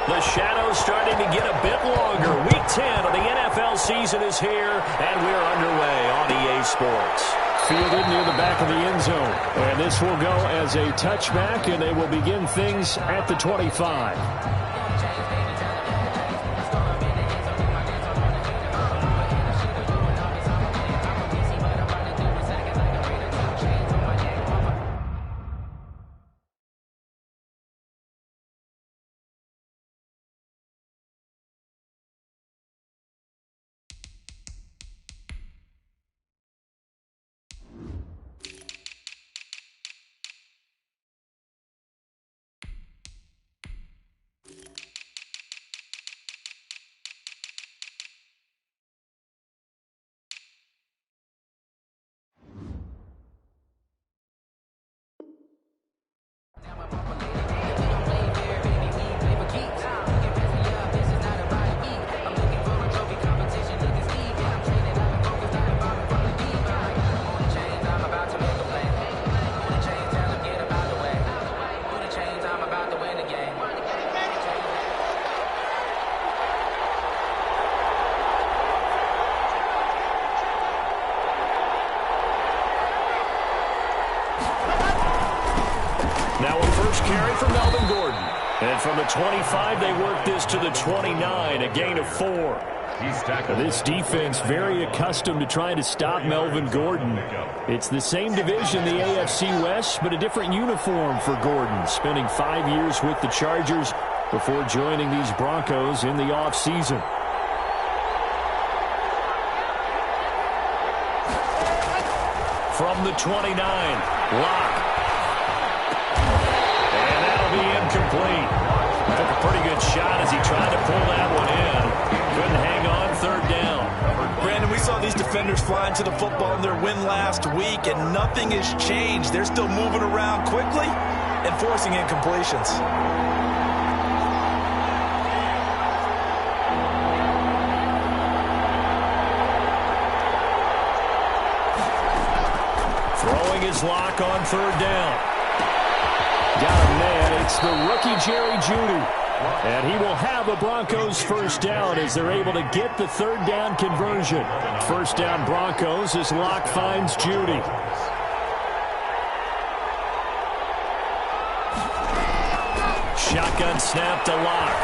The shadow's starting to get a bit longer. Week 10 of the NFL season is here, and we're underway on EA Sports. Fielded near the back of the end zone. And this will go as a touchback, and they will begin things at the 25. Now a first carry from Melvin Gordon. And from the 25, they work this to the 29, a gain of 4. This defense very accustomed to trying to stop Melvin Gordon. It's the same division, the AFC West, but a different uniform for Gordon, spending 5 years with the Chargers before joining these Broncos in the offseason. From the 29, Locke. And that'll be incomplete. Took a pretty good shot as he tried to pull that one in. Couldn't hang on, third down. Brandon, we saw these defenders flying to the football in their win last week, and nothing has changed. They're still moving around quickly and forcing incompletions. Throwing his lock on third down. Got him there. It's the rookie Jerry Jeudy. And he will have a Broncos first down as they're able to get the third down conversion. First down Broncos as Locke finds Jeudy. Shotgun snap to Locke.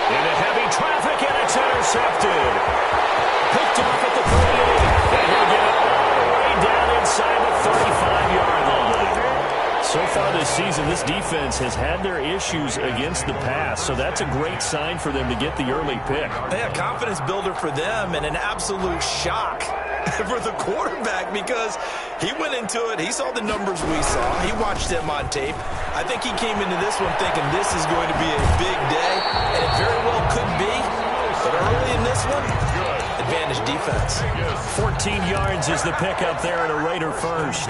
Into heavy traffic, and it's intercepted. Picked off at the 38. And he'll get it all the way down inside the 35-yard line. So far this season, this defense has had their issues against the pass, so that's a great sign for them to get the early pick. Yeah, confidence builder for them and an absolute shock for the quarterback because he went into it. He saw the numbers we saw. He watched them on tape. I think he came into this one thinking this is going to be a big day, and it very well could be. But early in this one, advantage defense. 14 yards is the pickup there at a Raider first.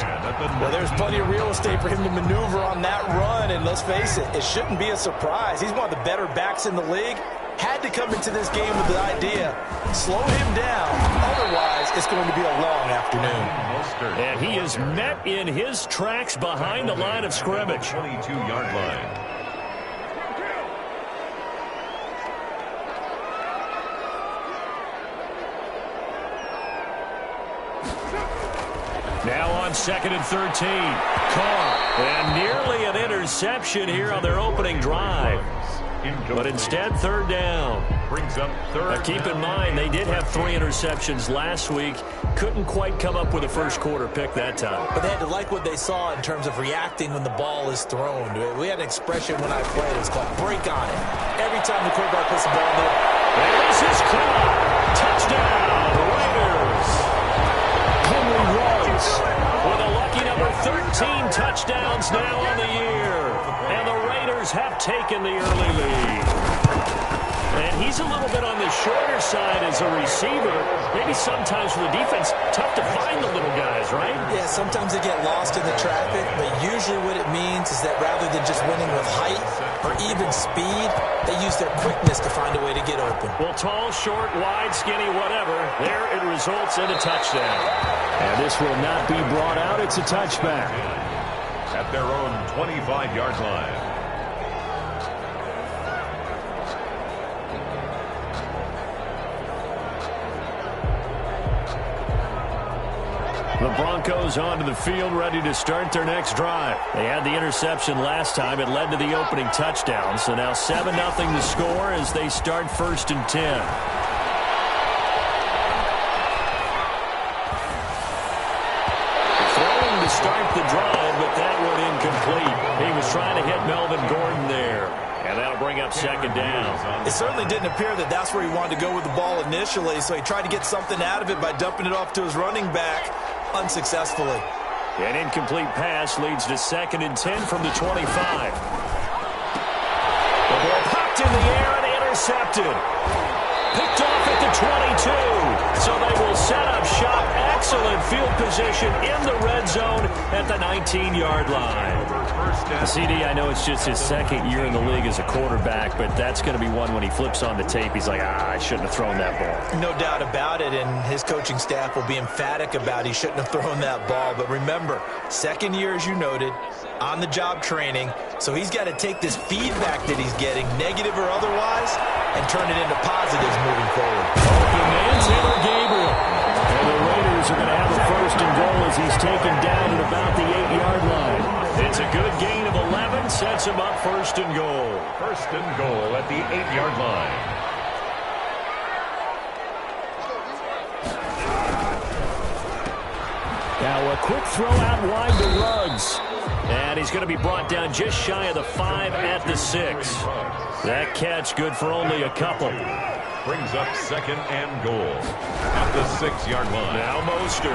Well, there's plenty of real estate for him to maneuver on that run, and let's face it, it shouldn't be a surprise. He's one of the better backs in the league. Had to come into this game with the idea, slow him down, otherwise it's going to be a long afternoon. And he is met in his tracks behind the line of scrimmage. 22-yard line. Now on 2nd and 13. Carr. And nearly an interception here on their opening drive. But instead, third down. Brings up third. Now keep in mind, they did have 3 interceptions last week. Couldn't quite come up with a first quarter pick that time. But they had to like what they saw in terms of reacting when the ball is thrown. We had an expression when I played. It's called break on it. Every time the quarterback puts the ball in there. There's his clock. Touchdown, Raiders. Henry Ruggs with a lucky number 13 touchdowns now on the year. And the Raiders have taken the early lead. And he's a little bit on the shorter side as a receiver. Maybe sometimes for the defense, tough to find the little guys, right? Yeah, sometimes they get lost in the traffic, but usually what it means is that rather than just winning with height or even speed, they use their quickness to find a way to get open. Well, tall, short, wide, skinny, whatever, there it results in a touchdown. And this will not be brought out. It's a touchback. at their own 25-yard line. The Broncos onto the field, ready to start their next drive. They had the interception last time. It led to the opening touchdown. So now 7-0 to score as they start 1st and 10. Throwing to start the drive, but that one incomplete. He was trying to hit Melvin Gordon there. And that'll bring up 2nd down. It certainly didn't appear that that's where he wanted to go with the ball initially, so he tried to get something out of it by dumping it off to his running back. Unsuccessfully. An incomplete pass leads to 2nd and 10 from the 25. The ball popped in the air and intercepted. Picked off at the 22. So they will set up shop. Excellent field position in the red zone at the 19-yard line. CD, I know it's just his 2nd year in the league as a quarterback, but that's going to be one when he flips on the tape. He's like, I shouldn't have thrown that ball. No doubt about it, and his coaching staff will be emphatic about he shouldn't have thrown that ball. But remember, 2nd year, as you noted, on-the-job training, so he's got to take this feedback that he's getting, negative or otherwise, and turn it into positives moving forward. Open man, Taylor Gabriel. And the Raiders are going to have a 1st and goal as he's taken down at about the 8-yard line. It's a good gain of 11, sets him up 1st and goal. 1st and goal at the 8-yard line. Now a quick throw out wide to Ruggs. And he's going to be brought down just shy of the 5 at the 6. That catch good for only a couple. Brings up 2nd and goal at the 6-yard line. Now Mostert.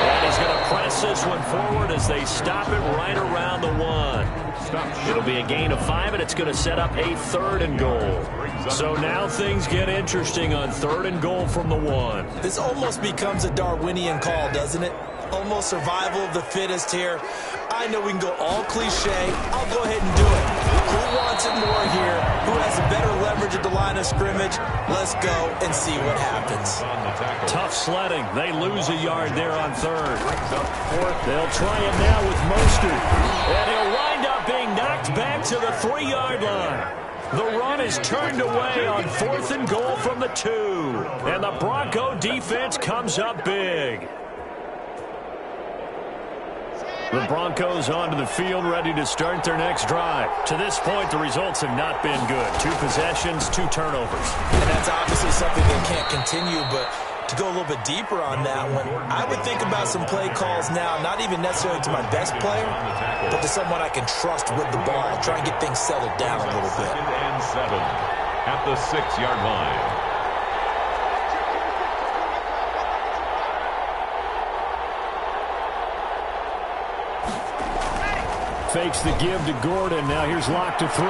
And he's going to press this one forward as they stop it right around the 1. It'll be a gain of 5, and it's going to set up a 3rd and goal. So now things get interesting on 3rd and goal from the 1. This almost becomes a Darwinian call, doesn't it? Almost survival of the fittest here. I know we can go all cliche. I'll go ahead and do it. Who wants it more here? Who has a better leverage at the line of scrimmage? Let's go and see what happens. Tough sledding. They lose a yard there on 3rd. They'll try it now with Mostert. And he'll wind up being knocked back to the 3-yard line. The run is turned away on 4th and goal from the 2. And the Bronco defense comes up big. The Broncos onto the field, ready to start their next drive. To this point, the results have not been good. 2 possessions, 2 turnovers. And that's obviously something that can't continue, but to go a little bit deeper on that one, I would think about some play calls now, not even necessarily to my best player, but to someone I can trust with the ball. Try and get things settled down a little bit. 2nd and 7 at the 6-yard line. Fakes the give to Gordon. Now here's Locke to throw.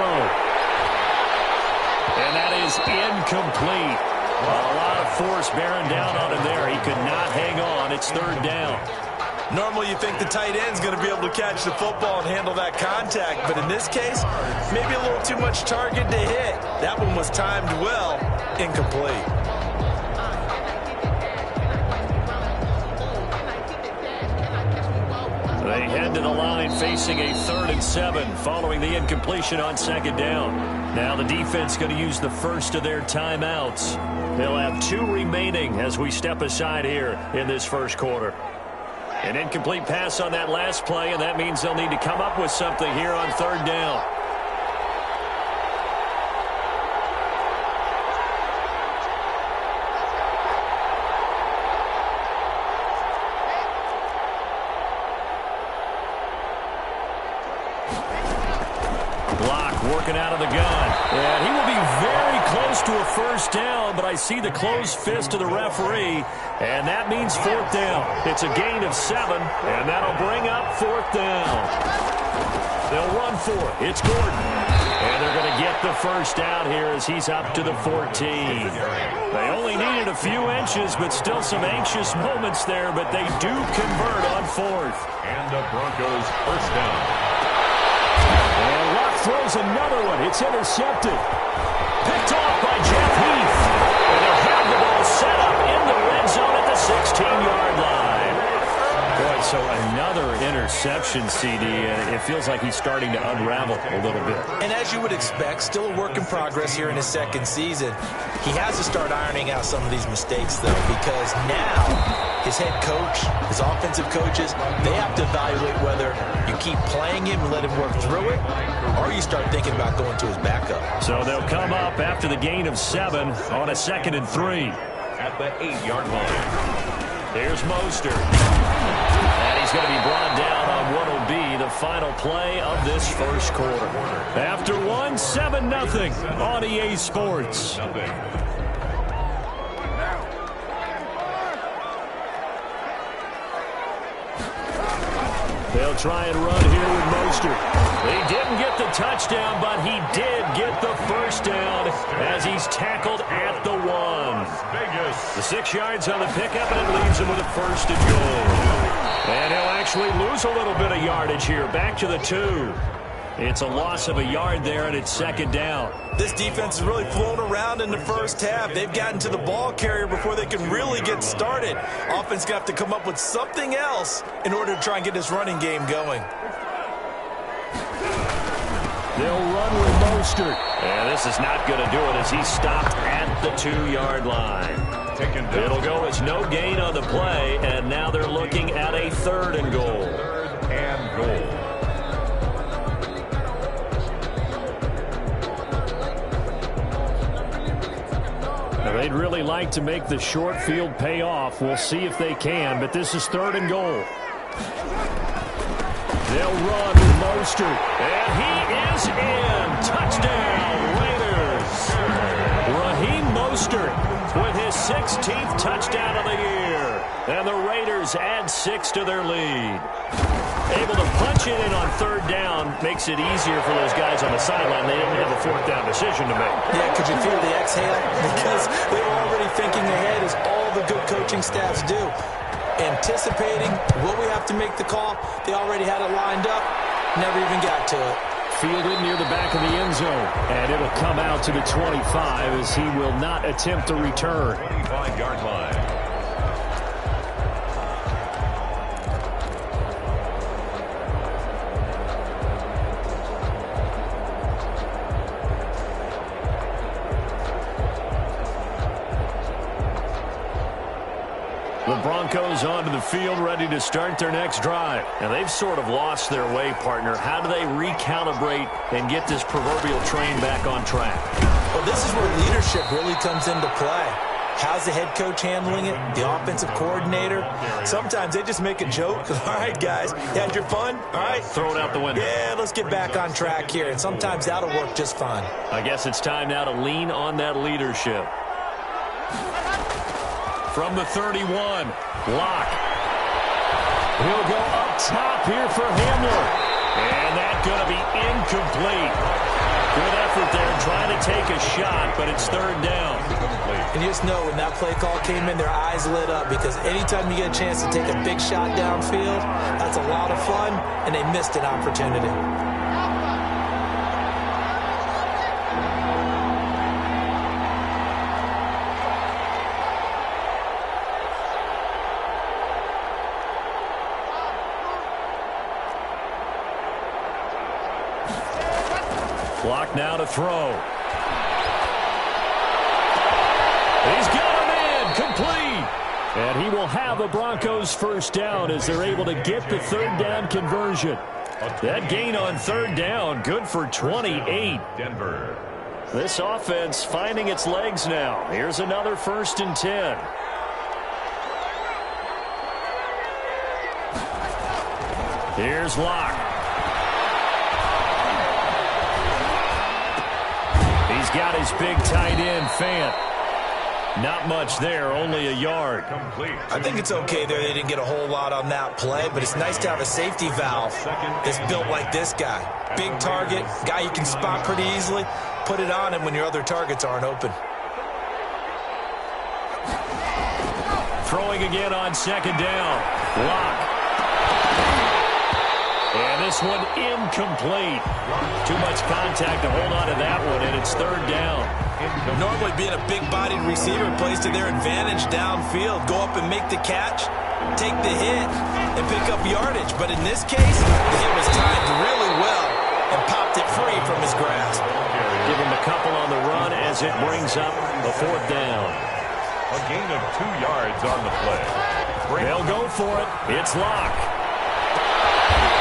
And that is incomplete. A lot of force bearing down on him there. He could not hang on. It's 3rd down. Normally you think the tight end's going to be able to catch the football and handle that contact, but in this case, maybe a little too much target to hit. That one was timed well. Incomplete. They head to the line facing a 3rd and 7 following the incompletion on 2nd down. Now the defense going to use the first of their timeouts. They'll have 2 remaining as we step aside here in this 1st quarter. An incomplete pass on that last play, and that means they'll need to come up with something here on 3rd down. Working out of the gun. And he will be very close to a 1st down, but I see the closed fist of the referee, and that means 4th down. It's a gain of 7, and that'll bring up 4th down. They'll run for it. It's Gordon. And they're going to get the 1st down here as he's up to the 14. They only needed a few inches, but still some anxious moments there, but they do convert on 4th. And the Broncos 1st down. And Locke throws another one. It's intercepted. Picked off by Jeff Heath. And they'll have the ball set up in the red zone at the 16-yard line. Boy, So another interception, CD, and it feels like he's starting to unravel a little bit. And as you would expect, still a work in progress here in his second season. He has to start ironing out some of these mistakes, though, because now his head coach, his offensive coaches, they have to evaluate whether you keep playing him and let him work through it, or you start thinking about going to his backup. So they'll come up after the gain of 7 on a 2nd and 3. At the 8-yard line. Here's Mostert. And he's going to be brought down on what will be the final play of this first quarter. After 1, 7-0 on EA Sports. They'll try and run here with Mostert. He didn't get the touchdown, but he did get the first down as he's tackled at the 1. The 6 yards on the pickup, and it leaves him with a 1st and goal. And he'll actually lose a little bit of yardage here, back to the 2. It's a loss of a yard there, and it's 2nd down. This defense has really flown around in the first half. They've gotten to the ball carrier before they can really get started. Offense going to have to come up with something else in order to try and get this running game going. They'll run with Mostert. And this is not going to do it as he's stopped at the 2-yard line. It'll go as no gain on the play, and now they're looking at a 3rd and goal. 3rd and goal. Now, they'd really like to make the short field pay off. We'll see if they can, but this is 3rd and goal. They'll run with Mostert, and he is in. Touchdown, Raiders. Raheem Mostert with his 16th touchdown of the year. And the Raiders add 6 to their lead. Able to punch it in on 3rd down makes it easier for those guys on the sideline. They didn't have a 4th down decision to make. Yeah, could you feel the exhale? Because they were already thinking ahead, as all the good coaching staffs do. Anticipating, will we have to make the call? They already had it lined up, never even got to it. Fielded near the back of the end zone, and it'll come out to the 25 as he will not attempt to return. 25-yard line. The Broncos onto the field, ready to start their next drive. And they've sort of lost their way, partner. How do they recalibrate and get this proverbial train back on track? Well, this is where leadership really comes into play. How's the head coach handling it? The offensive coordinator? Sometimes they just make a joke. All right, guys, you had your fun? All right. Throw it out the window. Yeah, let's get back on track here. And sometimes that'll work just fine. I guess it's time now to lean on that leadership. From the 31, Locke. He'll go up top here for Hamler. And that's going to be incomplete. Good effort there, trying to take a shot, but it's 3rd down. And you just know when that play call came in, their eyes lit up, because anytime you get a chance to take a big shot downfield, that's a lot of fun, and they missed an opportunity. Clock now to throw. He's got him in, complete. And he will have the Broncos' 1st down as they're able to get the 3rd down conversion. That gain on 3rd down, good for 28. Denver. This offense finding its legs now. Here's another 1st and 10. Here's Locke. He's got his big tight end, Fant. Not much there, only a yard. Complete. I think it's okay there. They didn't get a whole lot on that play, but it's nice to have a safety valve that's built like this guy. Big target, guy you can spot pretty easily. Put it on him when your other targets aren't open. Throwing again on 2nd down. Locke. And this one incomplete. Too much contact to hold on to that one, and it's 3rd down. Normally being a big-bodied receiver plays to their advantage downfield. Go up and make the catch. take the hit and pick up yardage. But in this case, the hit was timed really well and popped it free from his grasp. Give him a couple on the run as it brings up a 4th down. A gain of 2 yards on the play. They'll go for it. It's Locke.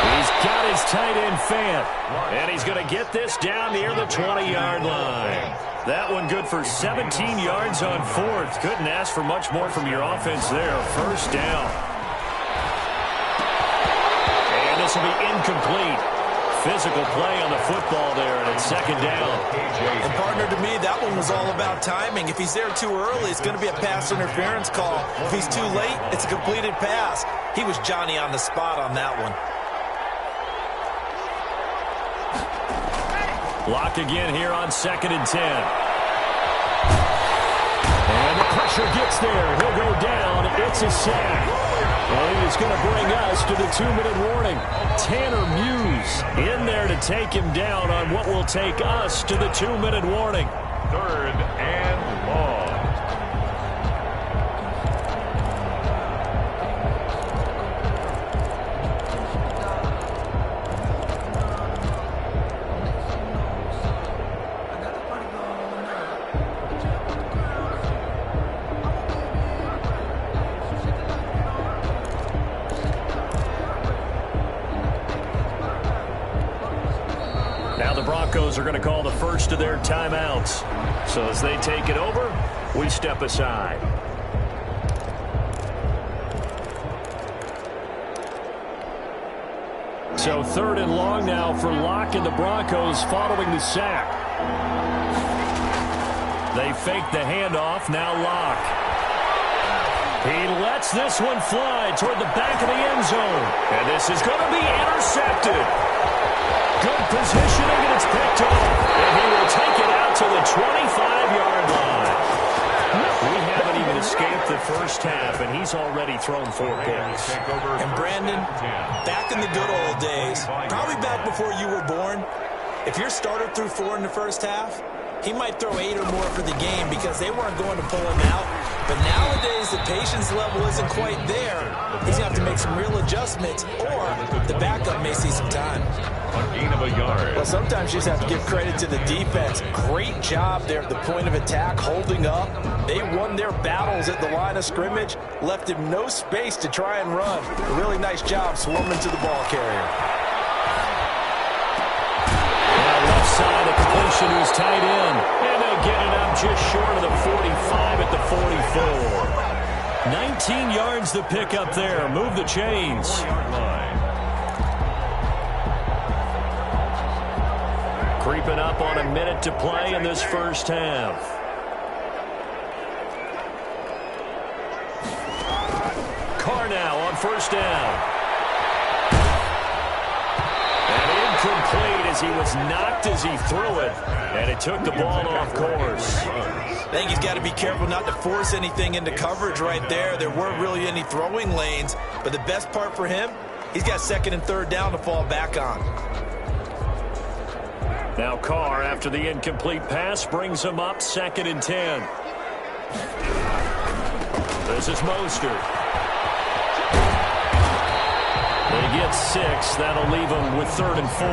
He's got his tight end Fant. And he's going to get this down near the 20-yard line. That one good for 17 yards on 4th. Couldn't ask for much more from your offense there. 1st down. And this will be incomplete. Physical play on the football there, and it's 2nd down. And partner, to me, that one was all about timing. If he's there too early, it's going to be a pass interference call. If he's too late, it's a completed pass. He was Johnny on the spot on that one. Lock again here on 2nd and 10. And the pressure gets there. He'll go down. It's a sack. And he's going to bring us to the 2-minute warning. Tanner Muse in there to take him down on what will take us to the 2-minute warning. 3rd and long. Now the Broncos are going to call the first of their timeouts. So as they take it over, we step aside. So 3rd and long now for Locke and the Broncos following the sack. They fake the handoff. Now Locke. He lets this one fly toward the back of the end zone. And this is going to be intercepted. Good positioning, and it's picked off. And he will take it out to the 25-yard line. We haven't even escaped the first half, and he's already thrown 4 picks. And Brandon, back in the good old days, probably back before you were born, if your starter threw 4 in the first half, he might throw 8 or more for the game because they weren't going to pull him out. But nowadays, the patience level isn't quite there. He's going to have to make some real adjustments, or the backup may see some time. A gain of a yard. Well, sometimes you just have to give credit to the defense. Great job there at the point of attack, holding up. They won their battles at the line of scrimmage, left him no space to try and run. A really nice job swarming to the ball carrier. Left side, a completion who's tight end. And they'll get it up just short of the 45 at the 44. 19 yards to pick up there. Move the chains. Creeping up on a minute to play in this first half. Carr now on 1st down. Incomplete as he was knocked as he threw it, and it took the ball off course. I think he's got to be careful not to force anything into coverage right there. There weren't really any throwing lanes, but the best part for him, he's got 2nd and 3rd down to fall back on. Now Carr, after the incomplete pass, brings him up 2nd and 10. This is Mostert. They get 6. That'll leave them with 3rd and 4.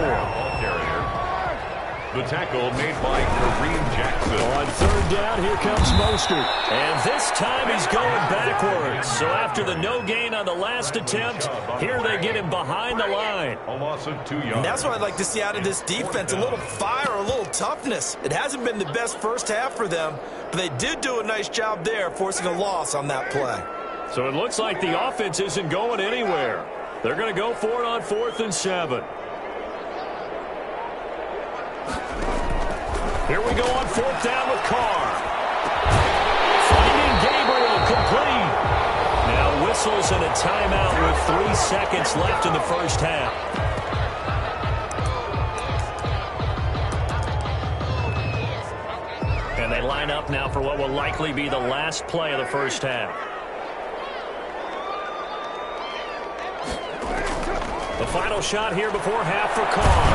The tackle made by Kareem Jackson. On 3rd down, here comes Mostert. And this time he's going backwards. So after the no gain on the last attempt, here they get him behind the line. A loss of 2 yards. And that's what I'd like to see out of this defense, a little fire, a little toughness. It hasn't been the best first half for them, but they did do a nice job there, forcing a loss on that play. So it looks like the offense isn't going anywhere. They're going to go for it on 4th and 7. Here we go on 4th down with Carr. Finding Gabriel complete. Now whistles and a timeout with 3 seconds left in the first half. And they line up now for what will likely be the last play of the first half. The final shot here before half for Carr.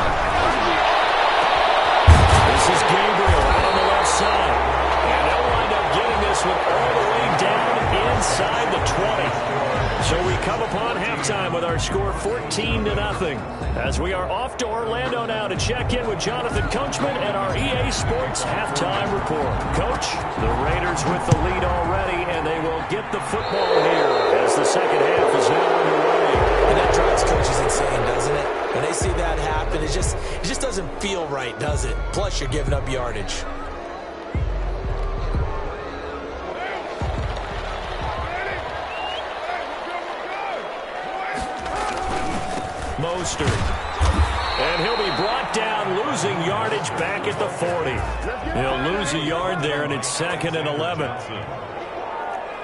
This is Gabriel out on the left side. And they'll wind up getting this one all the way down inside the 20. So we come upon halftime with our score 14-0. As we are off to Orlando now to check in with Jonathan Coachman and our EA Sports halftime report. Coach, the Raiders with the lead already, and they will get the football here as the second half is now underway. And that drives coaches insane, doesn't it? When they see that happen, it just doesn't feel right, does it? Plus, you're giving up yardage. Mostert. And he'll be brought down, losing yardage back at the 40. He'll lose a yard there, and it's 2nd and 11.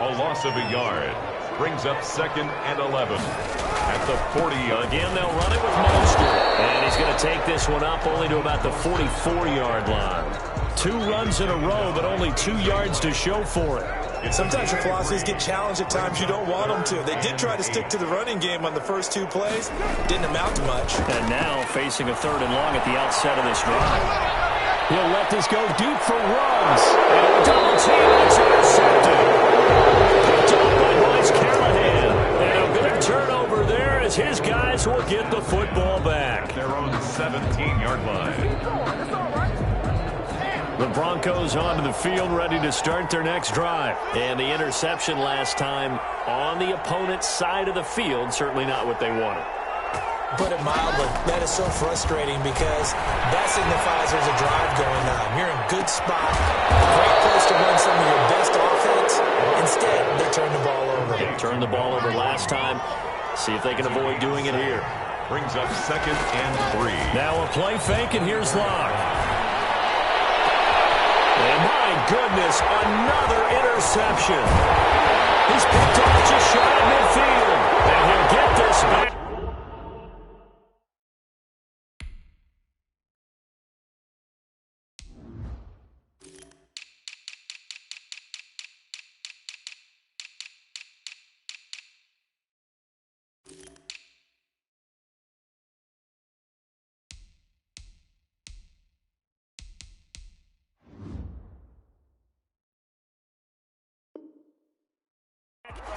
A loss of a yard brings up 2nd and 11 at the 40. Again, they'll run it with Mostert. And he's going to take this one up only to about the 44-yard line. 2 runs in a row, but only 2 yards to show for it. Sometimes your philosophies get challenged at times you don't want them to. They did try to stick to the running game on the first 2 plays. Didn't amount to much. And now facing a 3rd and long at the outset of this drive. He'll let this go deep for runs. And a double team, it's intercepted. Picked up by Bryce Callahan. And a big turnover there as his guys will get the football back. Their own 17-yard line. The Broncos onto the field, ready to start their next drive. And the interception last time on the opponent's side of the field, certainly not what they wanted. Put it mildly, that is so frustrating because that signifies there's a drive going on. You're in good spot, great place to run some of your best offense. Instead, they turn the ball over. They turned the ball over last time. See if they can avoid doing it here. Brings up 2nd and 3. Now a play fake, and here's Locke. And my goodness, another interception. He's picked off just shy of midfield. And he'll get this back.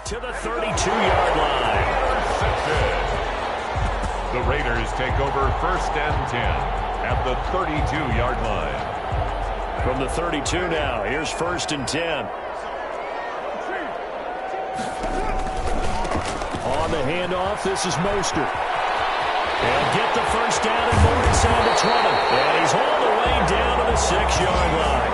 To the 32-yard line. The Raiders take over 1st and 10 at the 32-yard line. From the 32 now, here's 1st and 10. On the handoff, this is Mostert. And get the first down and move inside the 20. And he's all the way down to the 6-yard line.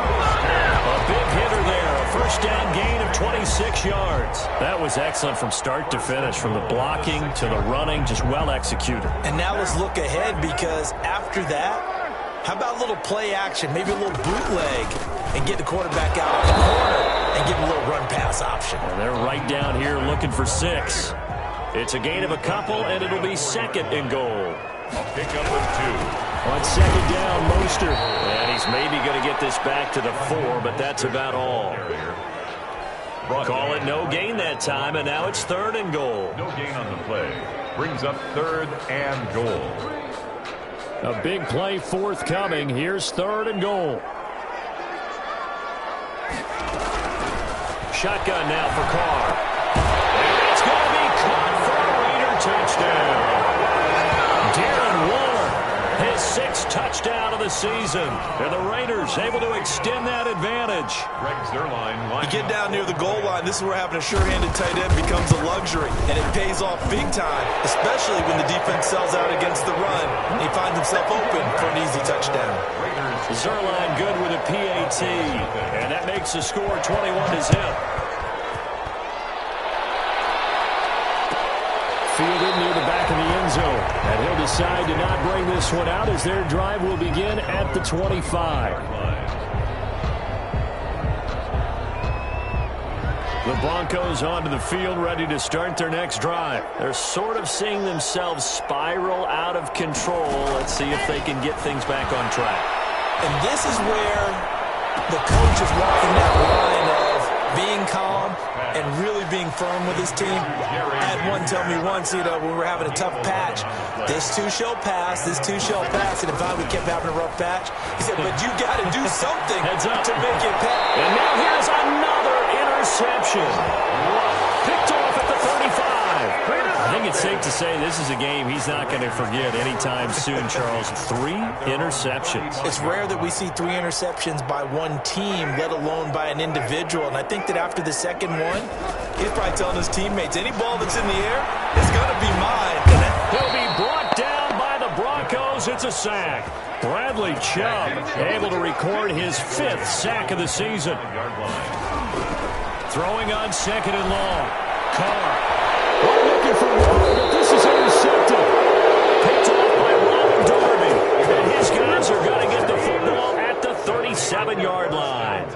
A big hitter there. A first down gain of 26 yards. That was excellent from start to finish, from the blocking to the running, just well executed. And now let's look ahead because after that, how about a little play action, maybe a little bootleg, and get the quarterback out of the corner and give him a little run-pass option. And they're right down here looking for 6. It's a gain of a couple, and it'll be 2nd and goal. A pickup of 2. On 2nd down, Mostert. And he's maybe going to get this back to the 4, but that's about all. Call it no gain that time, and now it's 3rd and goal. No gain on the play. Brings up 3rd and goal. A big play forthcoming. Here's 3rd and goal. Shotgun now for Carr. And it's going to be caught for a Raider touchdown. Darren Waller, his 6th touchdown of the season. And the Raiders able to extend that advantage. Greg Zuerlein. You get down near the goal line, this is where having a sure-handed tight end becomes a luxury. And it pays off big time, especially when the defense sells out against the run. And he finds himself open for an easy touchdown. Zuerlein good with a PAT. And that makes the score 21-0. Fielded near the back of the end zone. And he'll decide to not bring this one out as their drive will begin at the 25. The Broncos onto the field ready to start their next drive. They're sort of seeing themselves spiral out of control. Let's see if they can get things back on track. And this is where the coach is walking that line of being calm and really being firm with his team. I had one tell me once, when we were having a tough patch, this too shall pass, this too shall pass. And if we kept having a rough patch, he said, but you got to do something to make it pass. And now here's another interception. Picked off at the 35. think it's safe to say this is a game he's not going to forget anytime soon, Charles. 3 interceptions. It's rare that we see 3 interceptions by one team, let alone by an individual. And I think that after the second one, he's probably telling his teammates, any ball that's in the air is going to be mine. He'll be brought down by the Broncos. It's a sack. Bradley Chubb able to record his 5th sack of the season. Throwing on 2nd and long. Carr. Looking for Waller, but this is intercepted. Picked off by Ron Darby. And his guys are going to get the football at the 37-yard line.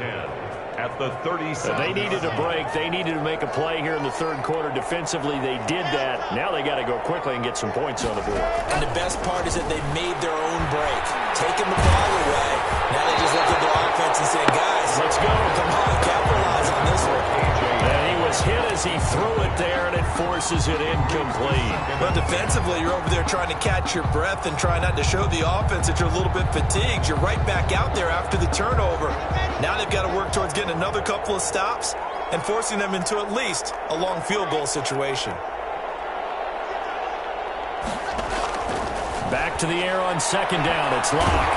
At the 37. They needed a break. They needed to make a play here in the third quarter. Defensively, they did that. Now they got to go quickly and get some points on the board. And the best part is that they made their own break. Taking the ball away. Now they just look at their offense and say, guys, let's go. Come on, capitalize on this one. And he was hit as he threw it there, and it forces it incomplete. But defensively, you're over there trying to catch your breath and try not to show the offense that you're a little bit fatigued. You're right back out there after the turnover. Now they've got to work towards getting another couple of stops and forcing them into at least a long field goal situation. Back to the air on 2nd down. It's Locke.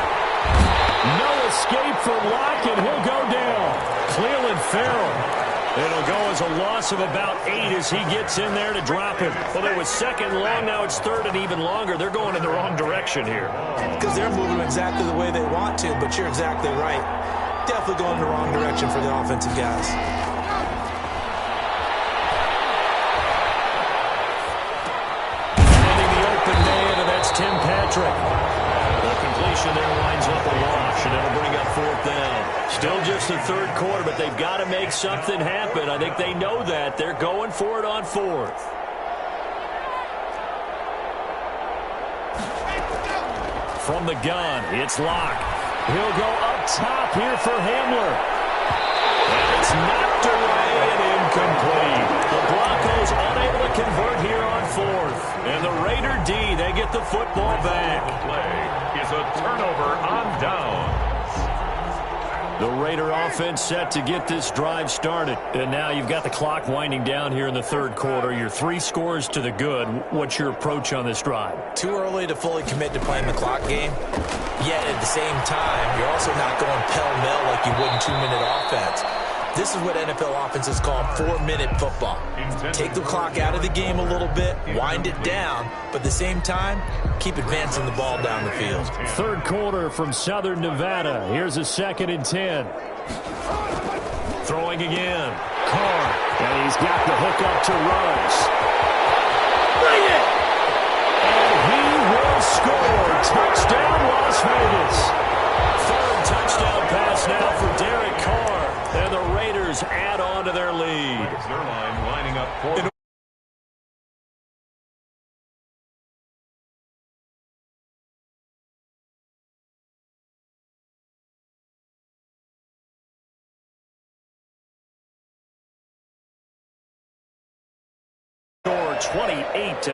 No escape from Locke, and he'll go down. Cleveland Farrell. It'll go as a loss of about 8 as he gets in there to drop him. Well, it was 2nd long. Now it's 3rd and even longer. They're going in the wrong direction here. Because they're moving exactly the way they want to, but you're exactly right. Definitely going in the wrong direction for the offensive guys. Finding the open man, and that's Tim Patrick. The completion there winds up a wash, and it'll bring up 4th down. Still just the third quarter, but they've got to make something happen. I think they know that. They're going for it on 4th. From the gun, it's Locke. He'll go up top here for Hamler. And it's knocked away and incomplete. The Broncos unable to convert here on 4th. And the Raider D, they get the football back. Play is a turnover on downs. The Raider offense set to get this drive started. And now you've got the clock winding down here in the third quarter. Your 3 scores to the good. What's your approach on this drive? Too early to fully commit to playing the clock game. Yet at the same time, you're also not going pell-mell like you would in 2-minute offense. This is what NFL offenses call 4-minute football. Take the clock out of the game a little bit, wind it down, but at the same time, keep advancing the ball down the field. Third quarter from Southern Nevada. Here's a 2nd and 10. Throwing again. Carr. And he's got the hook up to Rose. Bring it! And he will score. Touchdown, Las Vegas. 3rd touchdown pass now for Derek Carr. And the Raiders add on to their lead. Zerline lining up for score 28 to